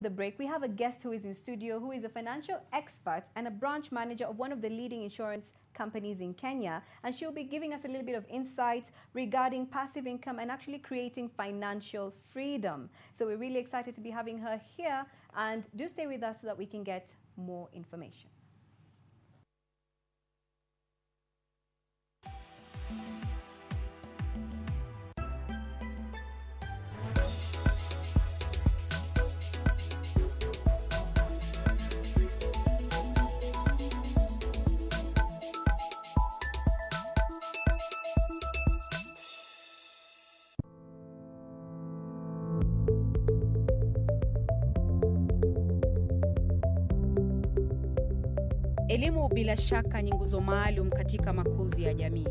The break, we have a guest who is in studio who is a financial expert and a branch manager of one of the leading insurance companies in Kenya, and she'll be giving us a little bit of insights regarding passive income and actually creating financial freedom. So we're really excited to be having her here, and do stay with us so that we can get more information. Elimu bila shaka ni nguzo maalum katika makuzi ya jamii.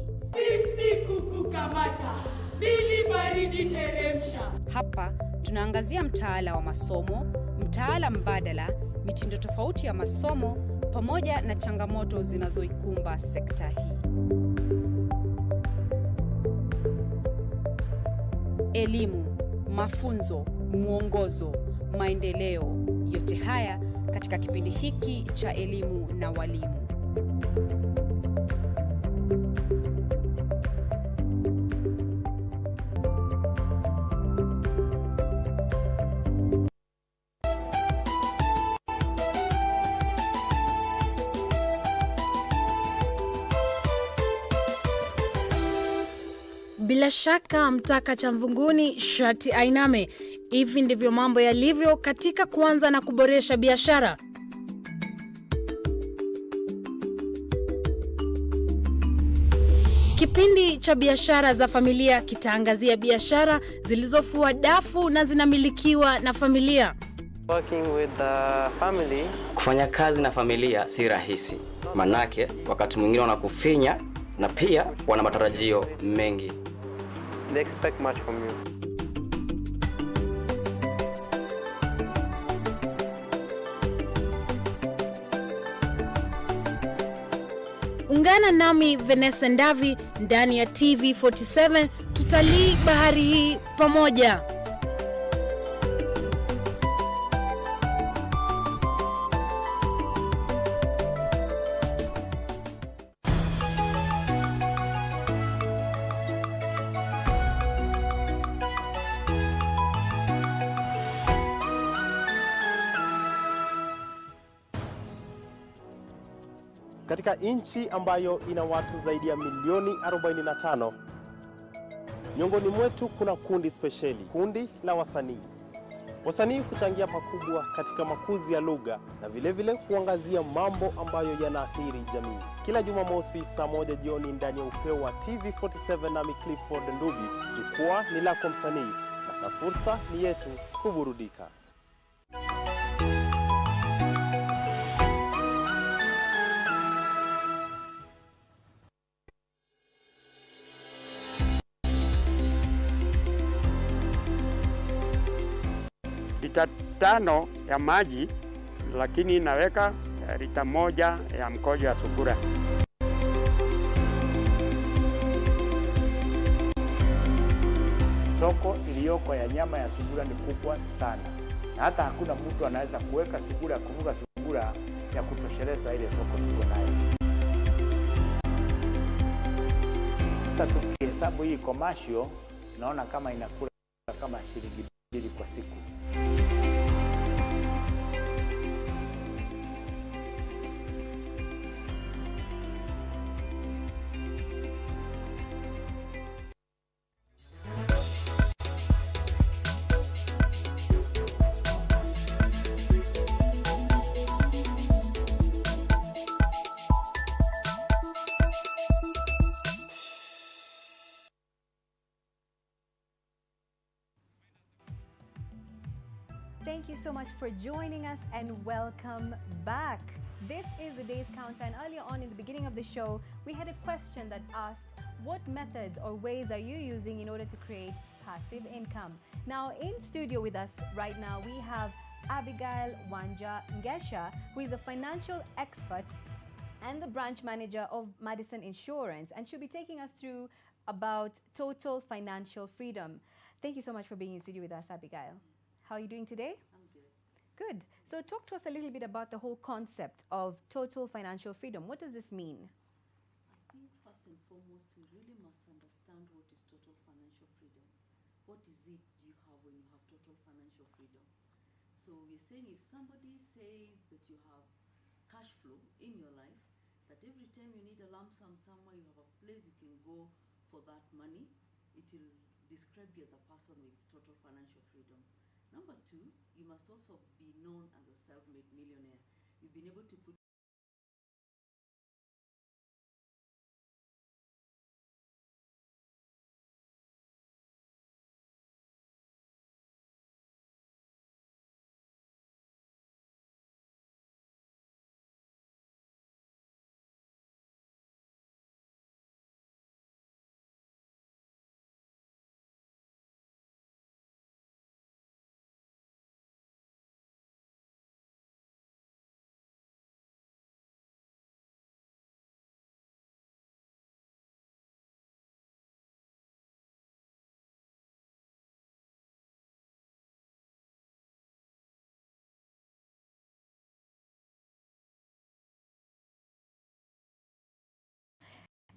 Siku kukamata, bili baridi teremsha. Hapa tunaangazia mtaala wa masomo, mtaala mbadala, mitindo tofauti ya masomo pamoja na changamoto zinazoikumba sekta hii. Elimu, mafunzo, mwongozo, maendeleo, yote haya katika kipindi hiki cha elimu na walimu. Bila shaka mtaka cha mvunguni shati ainame. Hivi ndivyo mambo yalivyo katika kuanza na kuboresha biashara. Kipindi cha biashara za familia kitaangazia biashara zilizofua dafu na zinamilikiwa na familia. Working with the family. Kufanya kazi na familia si rahisi. Manake wakati mwingine wanakufinya na pia wana matarajio mengi. They expect much from you. Ungana nami Vanessa Ndavi ndani ya TV47, tutalii bahari hii pamoja. Katika nchi ambayo ina watu zaidi ya milioni 45, miongoni mwetu kuna kundi spesheli, kundi la wasanii. Wasanii huchangia pakubwa katika makuzi ya lugha na vile kuangazia mambo ambayo yanaathiri jamii. Kila Jumamosi saa 1 jioni ndani ya upeo wa TV47 nami Clifford Ndubi, jukwaa ni lako msanii na fursa ni yetu kuburudika. Lita 5 ya maji, lakini naweka lita 1 ya mkojo ya sungura. Soko iliyoko ya nyama ya sungura ni kubwa sana, na hata hakuna mtu anaweza kuweka sungura, kuvuga sungura ya kutosheleza ile soko tuko nayo. Hata tukihesabu hii commercial, naona kama inakula kama shilingi 2 kwa siku. Thank you so much for joining us and welcome back. This is the Day's Countdown. Earlier on in the beginning of the show, we had a question that asked, what methods or ways are you using in order to create passive income? Now, in studio with us right now, we have Abigail Wanja Ngesha, who is a financial expert and the branch manager of Madison Insurance, and she'll be taking us through about total financial freedom. Thank you so much for being in studio with us, Abigail. How are you doing today? I'm good. Good. So talk to us a little bit about the whole concept of total financial freedom. What does this mean? I think first and foremost, we really must understand what is total financial freedom. What is it do you have when you have total financial freedom? So we're saying if somebody says that you have cash flow in your life, that every time you need a lump sum somewhere, you have a place you can go for that money, it will describe you as a person with total financial freedom. Number two, you must also be known as a self-made millionaire. You've been able to put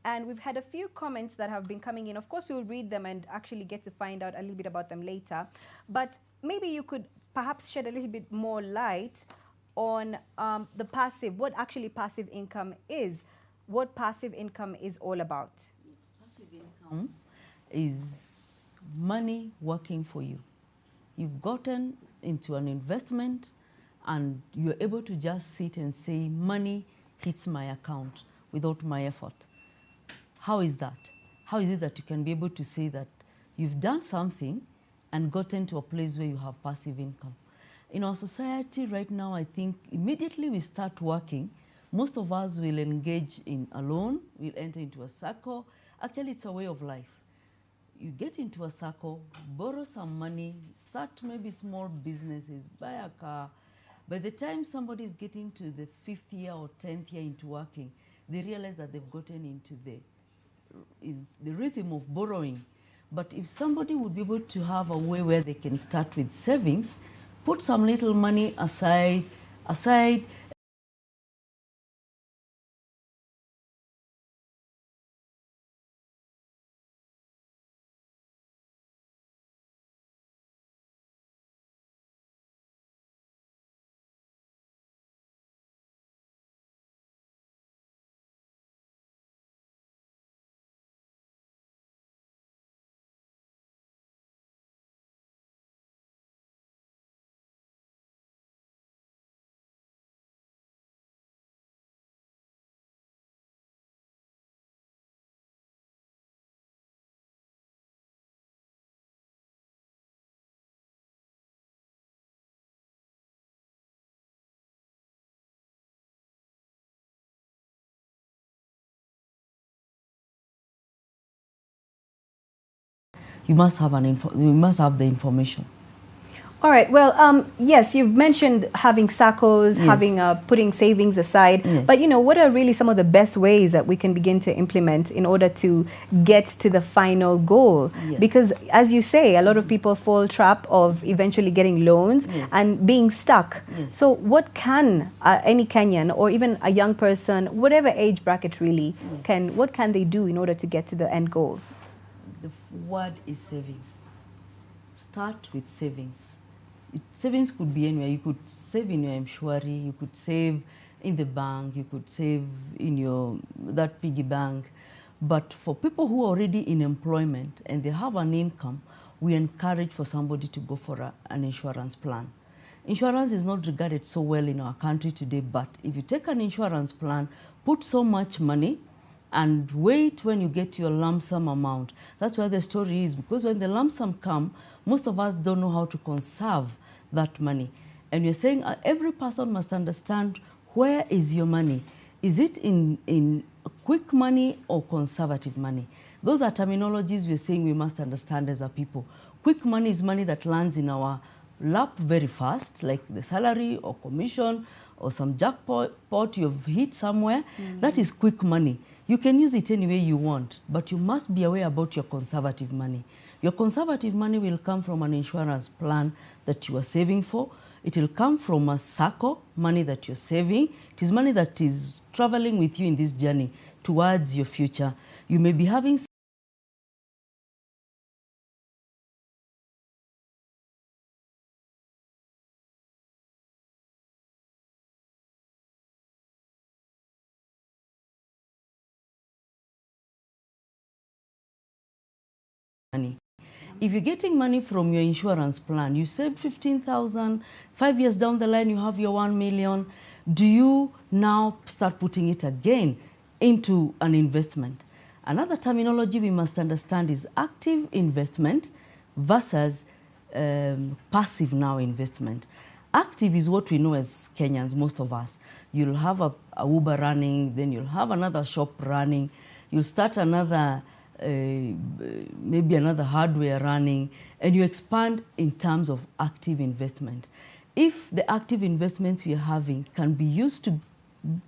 And we've had a few comments that have been coming in. Of course, we'll read them and actually get to find out a little bit about them later. But maybe you could perhaps shed a little bit more light on the passive, what actually passive income is, what passive income is all about. Yes, passive income is money working for you. You've gotten into an investment and you're able to just sit and say, money hits my account without my effort. How is that? How is it that you can be able to say that you've done something and gotten to a place where you have passive income? In our society right now, I think immediately we start working, most of us will engage in a loan, we'll enter into a circle. Actually, it's a way of life. You get into a circle, borrow some money, start maybe small businesses, buy a car. By the time somebody is getting to the 5th year or 10th year into working, they realize that they've gotten into the rhythm of borrowing. But if somebody would be able to have a way where they can start with savings, put some little money aside, you must have the information. All right. Well, yes, you've mentioned having SACCOs, Yes. having putting savings aside. Yes. But what are really some of the best ways that we can begin to implement in order to get to the final goal? Yes. Because, as you say, a lot of people fall trap of eventually getting loans Yes. and being stuck. Yes. So, what can any Kenyan or even a young person, whatever age bracket really, what can they do in order to get to the end goal? The word is savings. Start with savings. Savings could be anywhere. You could save in your M-Shwari, you could save in the bank, you could save in that piggy bank. But for people who are already in employment and they have an income, we encourage for somebody to go for an insurance plan. Insurance is not regarded so well in our country today, but if you take an insurance plan, put so much money, and wait when you get your lump sum amount. That's where the story is, because when the lump sum come, most of us don't know how to conserve that money. And you're saying every person must understand, where is your money? Is it in quick money or conservative money? Those are terminologies we're saying we must understand as a people. Quick money is money that lands in our lap very fast, like the salary or commission or some jackpot you've hit somewhere. That is quick money. You can use it any way you want, but you must be aware about your conservative money. Your conservative money will come from an insurance plan that you are saving for. It will come from a SACCO, money that you're saving. It is money that is traveling with you in this journey towards your future. You may be having money. If you're getting money from your insurance plan, you saved 15,000, 5 years down the line you have your 1 million. Do you now start putting it again into an investment? Another terminology we must understand is active investment versus passive now investment. Active is what we know as Kenyans, most of us. You'll have a Uber running, then you'll have another shop running, you'll start another maybe another hardware running, and you expand in terms of active investment. If the active investments we are having can be used to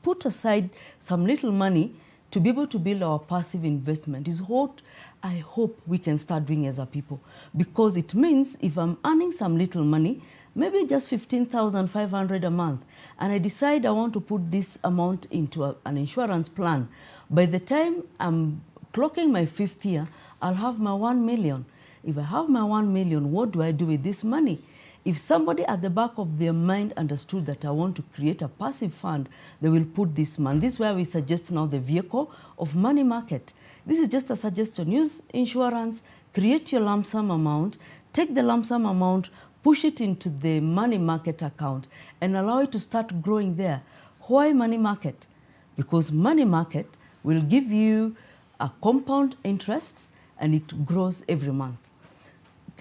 put aside some little money to be able to build our passive investment, is what I hope we can start doing as a people. Because it means if I'm earning some little money, maybe just 15,500 a month, and I decide I want to put this amount into an insurance plan, by the time I'm clocking my 5th year, I'll have my 1 million. If I have my 1 million, what do I do with this money? If somebody at the back of their mind understood that I want to create a passive fund, they will put this money. This is where we suggest now the vehicle of money market. This is just a suggestion. Use insurance, create your lump sum amount, take the lump sum amount, push it into the money market account, and allow it to start growing there. Why money market? Because money market will give you a compound interest, and it grows every month.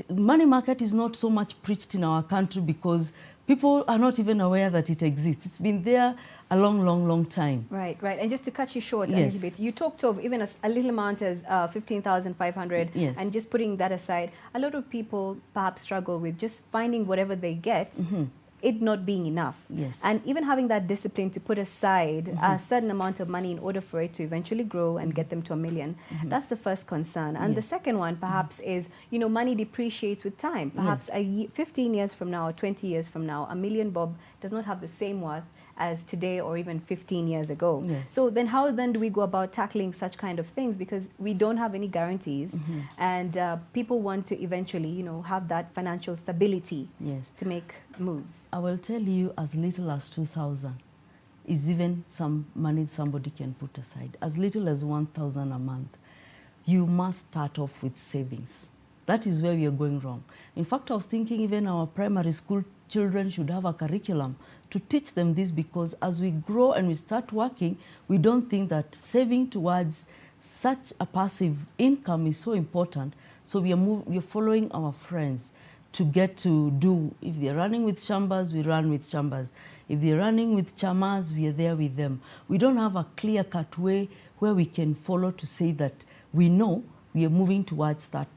Money market is not so much preached in our country because people are not even aware that it exists. It's been there a long time. Right. And just to cut you short a Yes. little bit, you talked of even a little amount as 15,500, Yes. and just putting that aside. A lot of people perhaps struggle with just finding whatever they get, it not being enough. Yes. And even having that discipline to put aside a certain amount of money in order for it to eventually grow and get them to 1 million. That's the first concern. And the second one perhaps is, money depreciates with time. Perhaps 15 years from now or 20 years from now, 1 million bob does not have the same worth as today or even 15 years ago. Yes. So then how then do we go about tackling such kind of things? Because we don't have any guarantees, and people want to eventually, have that financial stability Yes. to make moves. I will tell you, as little as 2,000 is even some money somebody can put aside. As little as 1,000 a month. You must start off with savings. That is where we are going wrong. In fact, I was thinking even our primary school children should have a curriculum to teach them this, because as we grow and we start working, we don't think that saving towards such a passive income is so important. So we are following our friends to get to do. If they're running with Shambas, we run with Shambas. If they're running with Chamas, we are there with them. We don't have a clear-cut way where we can follow to say that we know we are moving towards that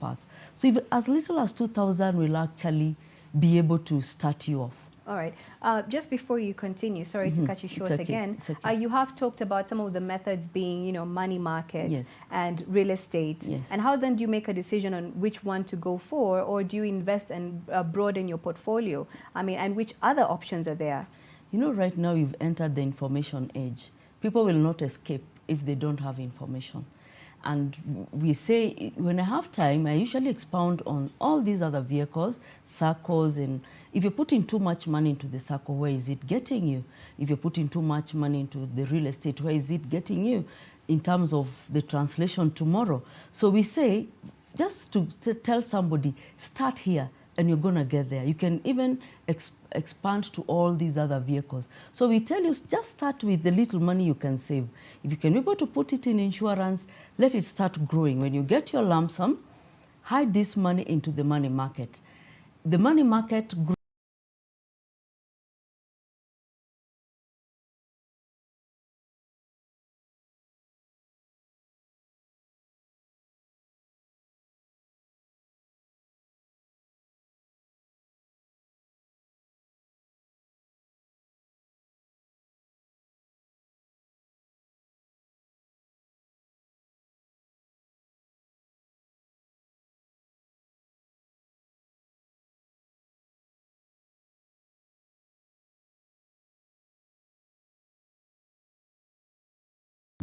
path. So if as little as 2,000 will actually be able to start you off. All right. Just before you continue, sorry to cut you short It's okay. again. It's okay. You have talked about some of the methods being, money market Yes. and real estate. Yes. And how then do you make a decision on which one to go for, or do you invest and broaden your portfolio? And which other options are there? Right now we've entered the information age. People will not escape if they don't have information. And we say, when I have time, I usually expound on all these other vehicles, SACCOs, and if you're putting too much money into the SACCO, where is it getting you? If you're putting too much money into the real estate, where is it getting you in terms of the translation tomorrow? So we say, just to tell somebody, start here, and you're going to get there. You can even expand to all these other vehicles. So we tell you, just start with the little money you can save. If you can be able to put it in insurance, let it start growing. When you get your lump sum, hide this money into the money market. The money market grows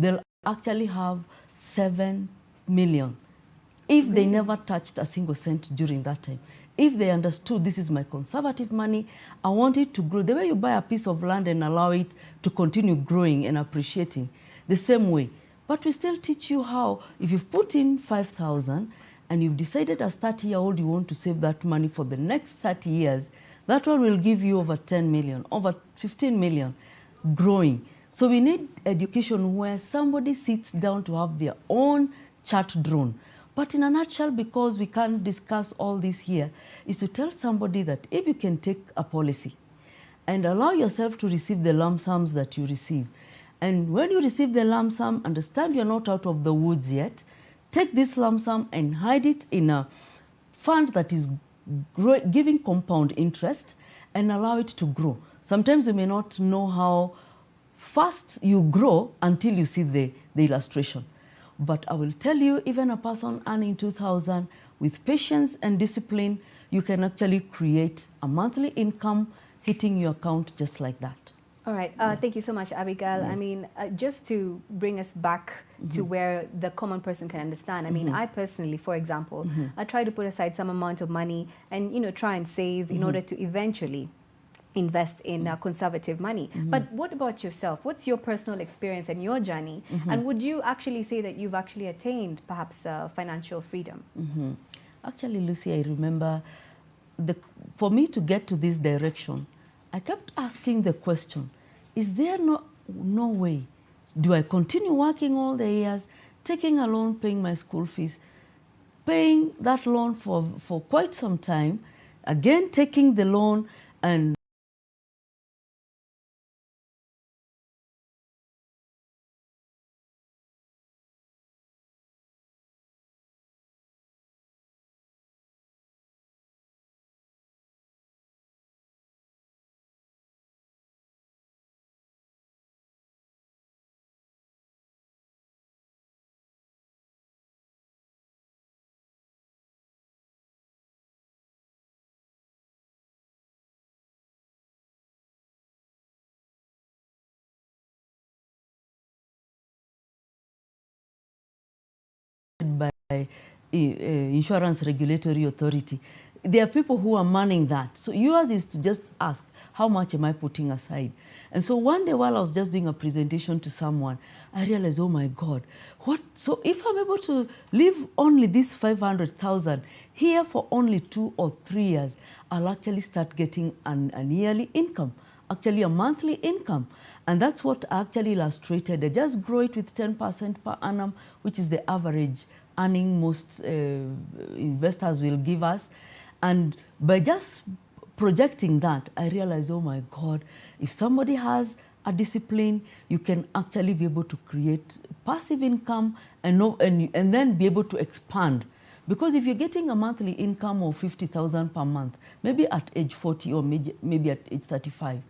they'll actually have 7 million if they never touched a single cent during that time. If they understood this is my conservative money, I want it to grow. The way you buy a piece of land and allow it to continue growing and appreciating, the same way. But we still teach you how, if you've put in 5,000 and you've decided as 30-year-old you want to save that money for the next 30 years, that one will give you over 10 million, over 15 million growing. So we need education where somebody sits down to have their own chart drawn. But in a nutshell, because we can't discuss all this here, is to tell somebody that if you can take a policy and allow yourself to receive the lump sums that you receive, and when you receive the lump sum, understand you're not out of the woods yet, take this lump sum and hide it in a fund that is giving compound interest and allow it to grow. Sometimes you may not know how fast you grow until you see the illustration. But I will tell you, even a person earning 2,000 with patience and discipline, you can actually create a monthly income hitting your account just like that. All right. Thank you so much, Abigail. Yes. I mean, just to bring us back to where the common person can understand. I mean, I personally, for example, I try to put aside some amount of money and, you know, try and save in order to eventually invest in conservative money. But what about yourself? What's your personal experience and your journey? And would you actually say that you've actually attained perhaps financial freedom? Actually, Lucy, I remember for me to get to this direction, I kept asking the question, is there no way? Do I continue working all the years, taking a loan, paying my school fees, paying that loan for quite some time, again taking the loan and by Insurance Regulatory Authority. There are people who are manning that. So yours is to just ask, how much am I putting aside? And so one day while I was just doing a presentation to someone, I realized, oh my God, what? So if I'm able to leave only this 500,000 here for only 2 or 3 years, I'll actually start getting an yearly income, actually a monthly income. And that's what I actually illustrated. I just grow it with 10% per annum, which is the average earning most investors will give us. And by just projecting that, I realized, oh my God, if somebody has a discipline, you can actually be able to create passive income and then be able to expand. Because if you're getting a monthly income of 50,000 per month, maybe at age 40 or maybe at age 35,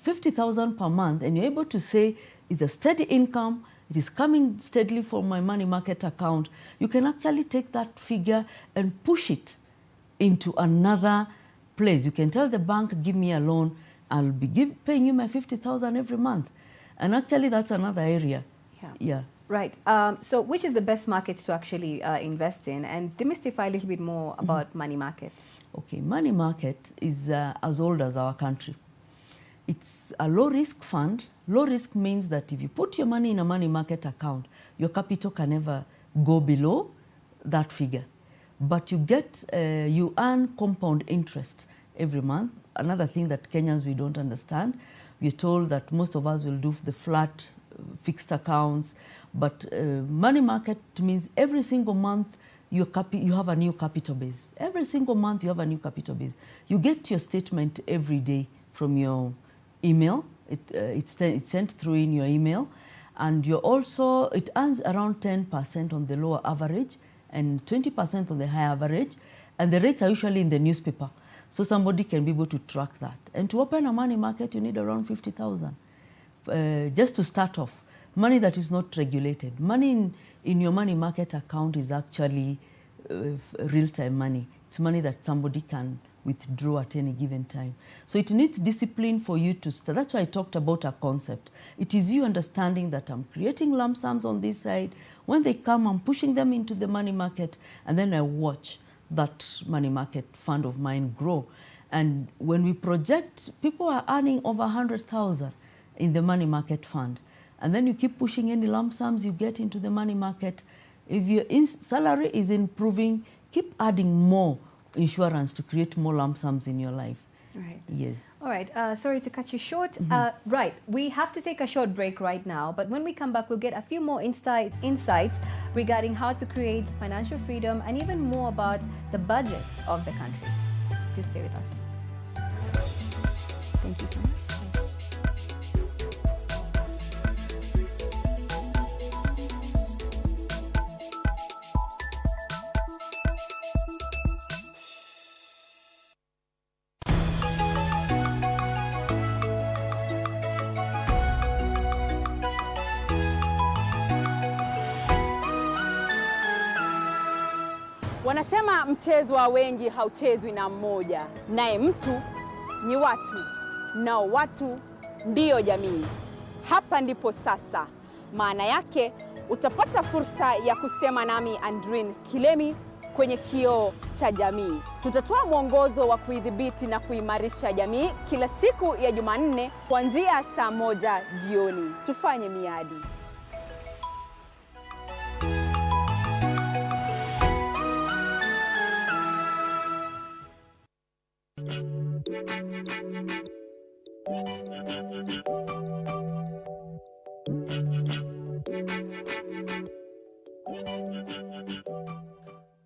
50,000 per month, and you're able to say it's a steady income, it is coming steadily from my money market account, you can actually take that figure and push it into another place. You can tell the bank, give me a loan, I'll be paying you my 50,000 every month. And actually that's another area. Yeah. Right. So which is the best markets to actually invest in? And demystify a little bit more about money market. Okay, money market is as old as our country. It's a low-risk fund. Low risk means that if you put your money in a money market account, your capital can never go below that figure. But you earn compound interest every month. Another thing that Kenyans, we don't understand. We're told that most of us will do the flat fixed accounts. But money market means every single month you have a new capital base. Every single month you have a new capital base. You get your statement every day from your email. It's sent through in your email. And it earns around 10% on the lower average and 20% on the higher average. And the rates are usually in the newspaper. So somebody can be able to track that. And to open a money market, you need around 50,000 just to start off. Money that is not regulated. Money in your money market account is actually real-time money. It's money that somebody can withdraw at any given time. So it needs discipline for you to start. That's why I talked about a concept. It is you understanding that I'm creating lump sums on this side. When they come, I'm pushing them into the money market, and then I watch that money market fund of mine grow. And when we project, people are earning over 100,000 in the money market fund. And then you keep pushing any lump sums you get into the money market. If your salary is improving, keep adding more insurance to create more lump sums in your life. Right. Yes. All right. Sorry to cut you short. Right. We have to take a short break right now. But when we come back, we'll get a few more insights regarding how to create financial freedom and even more about the budget of the country. Do stay with us. Thank you so much. Wanasema mchezo wa wengi hauchezwi na mmoja, naye mtu ni watu, nao watu ndiyo jamii. Hapa ndipo sasa, maana yake utapata fursa ya kusema nami Andrin Kilemi kwenye Kioo cha Jamii. Tutatoa mwongozo wa kuidhibiti na kuimarisha jamii kila siku ya Jumanne kuanzia saa 1 jioni. Tufanye miadi.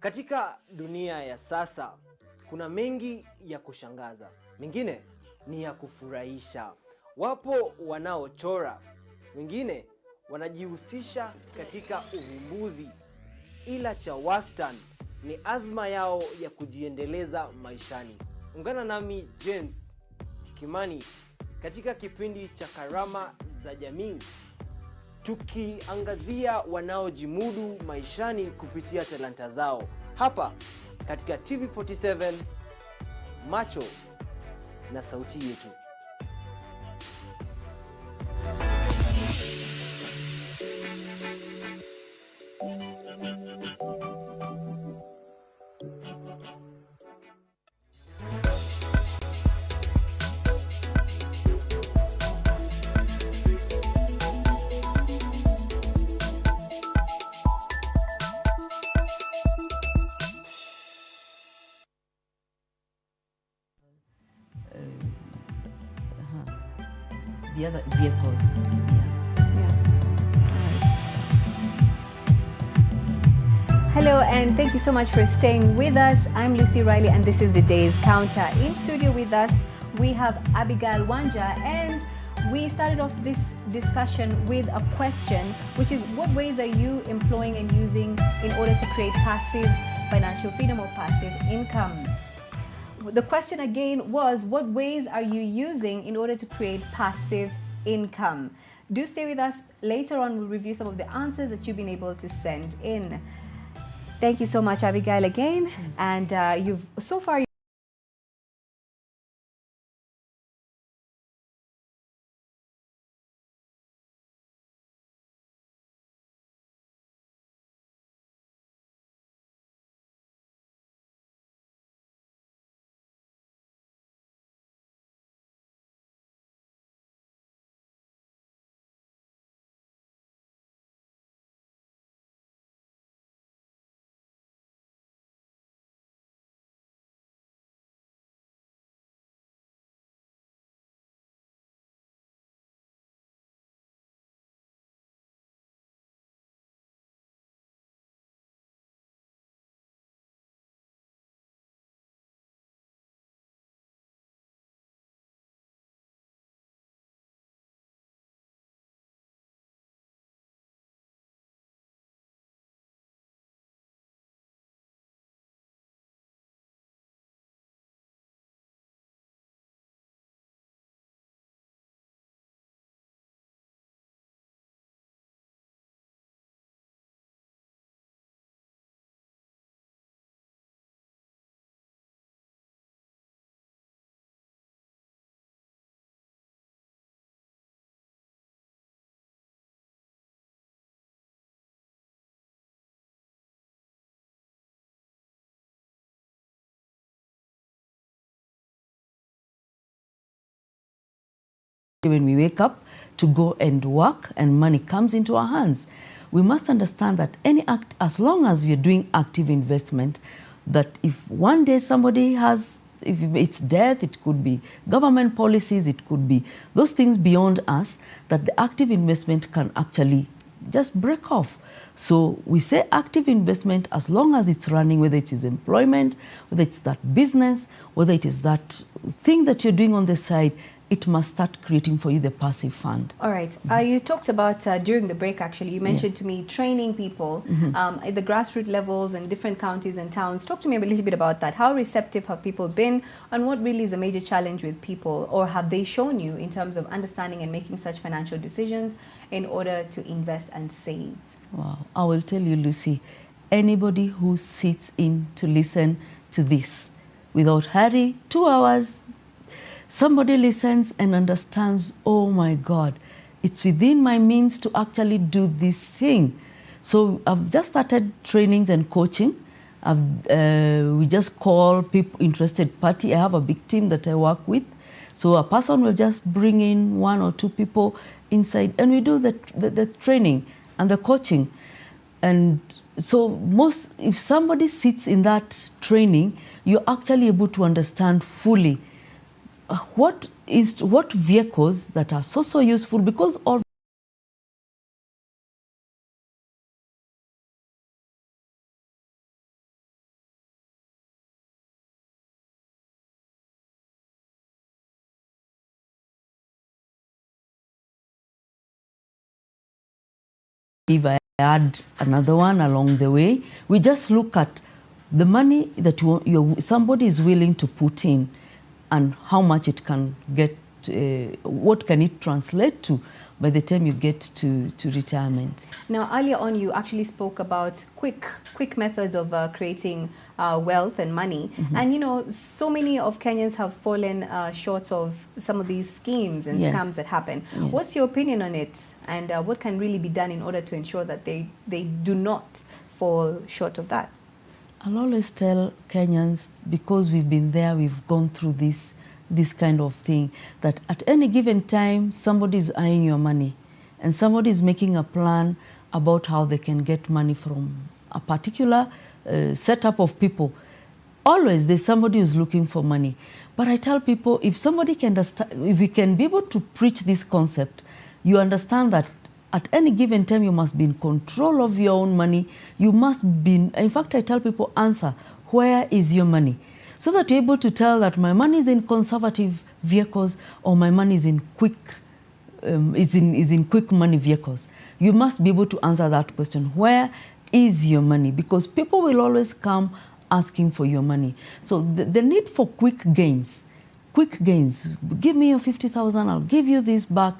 Katika dunia ya sasa kuna mengi ya kushangaza, mengine ni ya kufurahisha. Wapo wanaochora, wengine wanajihusisha katika uvumbuzi, ila cha wastani ni azma yao ya kujiendeleza maishani. Ungana nami James Kimani katika kipindi cha Karama za Jamii, tukiangazia wanaojimudu maishani kupitia talanta zao, hapa katika TV47, macho na sauti yetu. The other vehicles. Hello and thank you so much for staying with us. I'm Lucy Riley and this is the Day's Counter. In studio with us, we have Abigail Wanja, and we started off this discussion with a question, which is what ways are you employing and using in order to create passive financial freedom or passive income? The question again was, what ways are you using in order to create passive income? Do stay with us. Later on, we'll review some of the answers that you've been able to send in. Thank you so much, Abigail, again. And you've so far when we wake up to go and work and money comes into our hands. We must understand that as long as we're doing active investment, that if one day somebody has, if it's death, it could be government policies, it could be those things beyond us, that the active investment can actually just break off. So we say active investment as long as it's running, whether it is employment, whether it's that business, whether it is that thing that you're doing on the side, it must start creating for you the passive fund. All right. You talked about, during the break actually, you mentioned to me training people at the grassroots levels in different counties and towns. Talk to me a little bit about that. How receptive have people been, and what really is a major challenge with people, or have they shown you in terms of understanding and making such financial decisions in order to invest and save? Wow. I will tell you, Lucy, anybody who sits in to listen to this without hurry, 2 hours, somebody listens and understands, oh my God, it's within my means to actually do this thing. So I've just started trainings and coaching. We just call people interested party. I have a big team that I work with. So a person will just bring in 1 or 2 people inside, and we do the training and the coaching. And so if somebody sits in that training, you're actually able to understand fully what vehicles that are so useful, because all if I add another one along the way, we just look at the money that somebody is willing to put in and how much it can get, what can it translate to by the time you get to retirement. Now, earlier on, you actually spoke about quick methods of creating wealth and money. And, you know, so many of Kenyans have fallen short of some of these schemes and scams that happen. What's your opinion on it? And what can really be done in order to ensure that they do not fall short of that? I'll always tell Kenyans, because we've been there, we've gone through this kind of thing, that at any given time, somebody is eyeing your money and somebody is making a plan about how they can get money from a particular setup of people. Always there's somebody who's looking for money. But I tell people, if somebody can understand, if we can be able to preach this concept, you understand that at any given time, you must be in control of your own money. You must be, in fact, I tell people, answer, where is your money? So that you're able to tell that my money is in conservative vehicles or my money is in quick money vehicles. You must be able to answer that question. Where is your money? Because people will always come asking for your money. So the need for quick gains, give me your 50,000, I'll give you this back.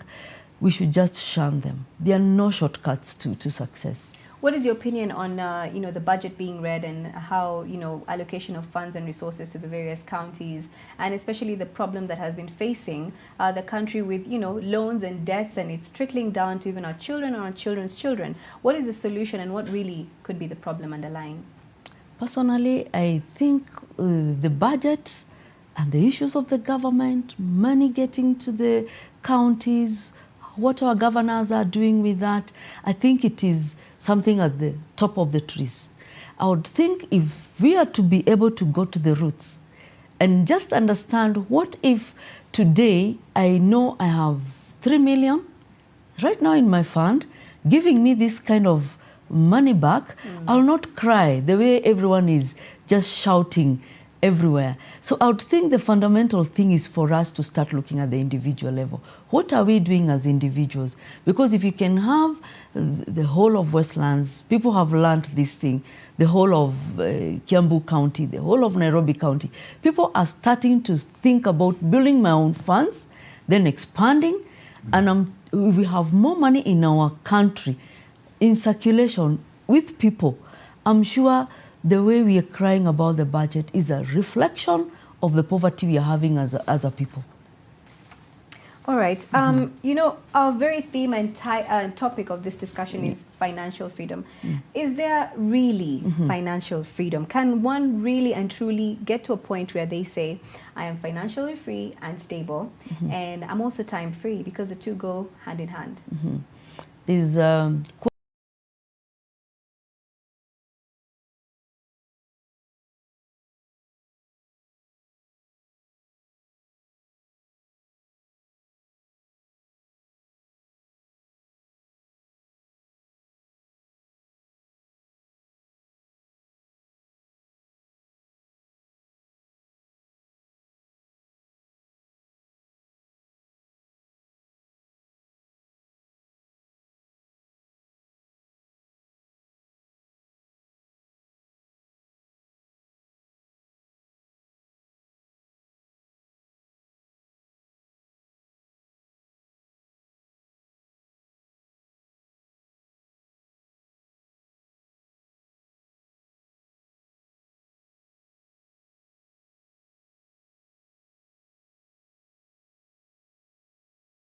We should just shun them. There are no shortcuts to success. What is your opinion on the budget being read and how allocation of funds and resources to the various counties, and especially the problem that has been facing the country with loans and debts, and it's trickling down to even our children and our children's children? What is the solution, and what really could be the problem underlying? Personally, I think the budget and the issues of the government, money getting to the counties, what our governors are doing with that, I think it is something at the top of the trees. I would think if we are to be able to go to the roots and just understand, what if today I know I have 3 million right now in my fund, giving me this kind of money back, I'll not cry the way everyone is just shouting everywhere. So I would think the fundamental thing is for us to start looking at the individual level. What are we doing as individuals? Because if you can have the whole of Westlands, people have learned this thing, the whole of Kiambu County, the whole of Nairobi County, people are starting to think about building my own funds, then expanding, and we have more money in our country, in circulation with people. I'm sure the way we are crying about the budget is a reflection of the poverty we are having as a people. All right. You know, our very theme and topic of this discussion is financial freedom. Is there really financial freedom? Can one really and truly get to a point where they say, I am financially free and stable, and I'm also time free, because the two go hand in hand? There's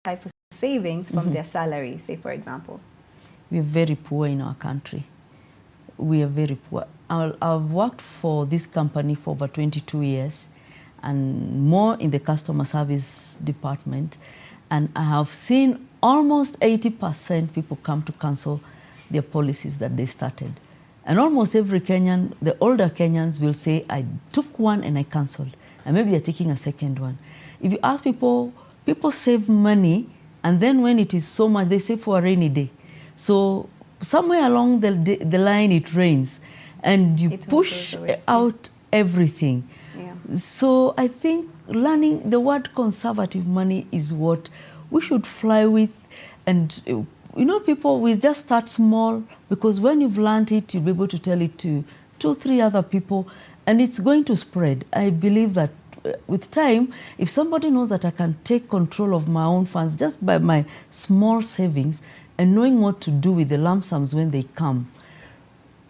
Type of savings from their salary, say for example. We're very poor in our country. We are very poor. I've worked for this company for over 22 years and more in the customer service department, and I have seen almost 80% people come to cancel their policies that they started. And almost every Kenyan, the older Kenyans will say, I took one and I cancelled, and maybe you're taking a second one. If you ask people, people save money, and then when it is so much, they save for a rainy day. So somewhere along the line, it rains, and you push out everything. Yeah. So I think learning the word conservative money is what we should fly with. And you know, people, we just start small, because when you've learned it, you'll be able to tell it to 2 or 3 other people, and it's going to spread. I believe that with time, if somebody knows that I can take control of my own funds just by my small savings and knowing what to do with the lump sums when they come,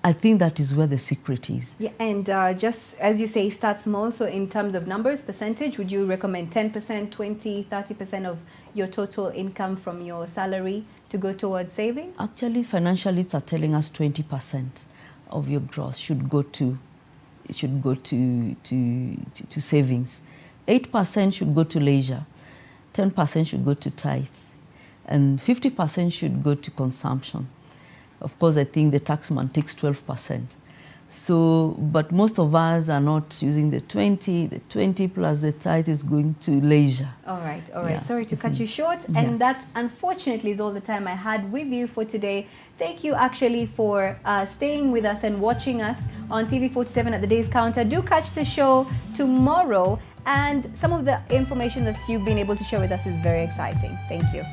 I think that is where the secret is. Yeah, and just as you say, start small. So in terms of numbers, percentage, would you recommend 10%, 20, 30% of your total income from your salary to go towards savings? Actually, financialists are telling us 20% of your gross should go to savings. 8% should go to leisure, 10% should go to tithe, and 50% should go to consumption. Of course, I think the taxman takes 12%. So, but most of us are not using the 20 plus the tithe is going to leisure. All right. Yeah. Sorry to cut you short. And that, unfortunately, is all the time I had with you for today. Thank you actually for staying with us and watching us on TV47 at the Days Counter. Do catch the show tomorrow. And some of the information that you've been able to share with us is very exciting. Thank you.